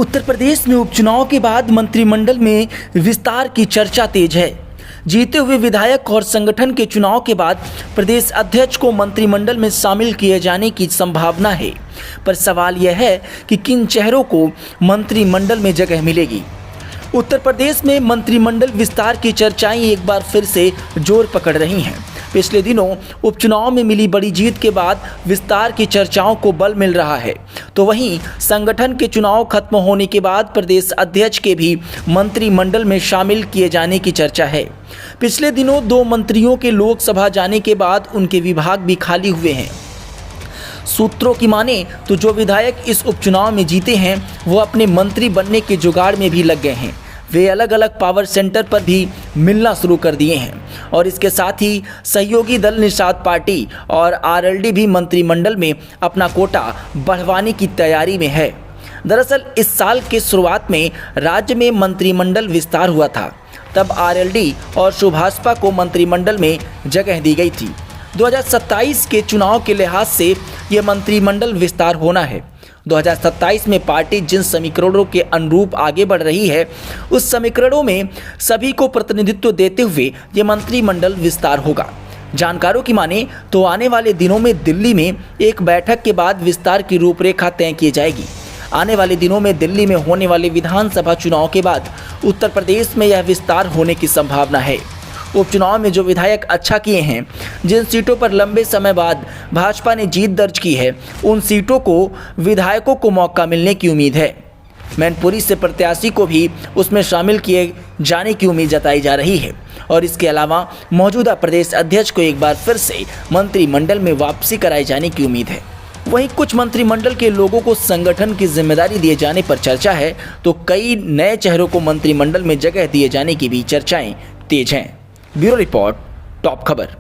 उत्तर प्रदेश में उपचुनाव के बाद मंत्रिमंडल में विस्तार की चर्चा तेज है। जीते हुए विधायक और संगठन के चुनाव के बाद प्रदेश अध्यक्ष को मंत्रिमंडल में शामिल किए जाने की संभावना है, पर सवाल यह है कि किन चेहरों को मंत्रिमंडल में जगह मिलेगी। उत्तर प्रदेश में मंत्रिमंडल विस्तार की चर्चाएं एक बार फिर से जोर पकड़ रही हैं। पिछले दिनों उपचुनाव में मिली बड़ी जीत के बाद विस्तार की चर्चाओं को बल मिल रहा है, तो वहीं संगठन के चुनाव खत्म होने के बाद प्रदेश अध्यक्ष के भी मंत्रिमंडल में शामिल किए जाने की चर्चा है। पिछले दिनों 2 मंत्रियों के लोकसभा जाने के बाद उनके विभाग भी खाली हुए हैं। सूत्रों की माने तो जो विधायक इस उपचुनाव में जीते हैं वो अपने मंत्री बनने के जुगाड़ में भी लग गए हैं। वे अलग अलग पावर सेंटर पर भी मिलना शुरू कर दिए हैं और इसके साथ ही सहयोगी दल निषाद पार्टी और आरएलडी भी मंत्रिमंडल में अपना कोटा बढ़वाने की तैयारी में है। दरअसल इस साल के शुरुआत में राज्य में मंत्रिमंडल विस्तार हुआ था, तब आरएलडी और सुभाषपा को मंत्रिमंडल में जगह दी गई थी। 2027 के चुनाव के लिहाज से ये मंत्रिमंडल विस्तार होना है। 2027 में पार्टी जिन समीकरणों के अनुरूप आगे बढ़ रही है, उस समीकरणों में सभी को प्रतिनिधित्व देते हुए ये मंत्रिमंडल विस्तार होगा। जानकारों की माने तो आने वाले दिनों में दिल्ली में एक बैठक के बाद विस्तार की रूपरेखा तय की जाएगी। आने वाले दिनों में दिल्ली में होने वाले विधानसभा चुनाव के बाद उत्तर प्रदेश में यह विस्तार होने की संभावना है। उपचुनाव में जो विधायक अच्छा किए हैं, जिन सीटों पर लंबे समय बाद भाजपा ने जीत दर्ज की है, उन सीटों को विधायकों को मौका मिलने की उम्मीद है। मैनपुरी से प्रत्याशी को भी उसमें शामिल किए जाने की उम्मीद जताई जा रही है और इसके अलावा मौजूदा प्रदेश अध्यक्ष को एक बार फिर से मंत्रिमंडल में वापसी कराए जाने की उम्मीद है। वहीं कुछ मंत्रिमंडल के लोगों को संगठन की जिम्मेदारी दिए जाने पर चर्चा है, तो कई नए चेहरों को मंत्रिमंडल में जगह दिए जाने की भी चर्चाएं तेज हैं। ब्यूरो रिपोर्ट, टॉप खबर।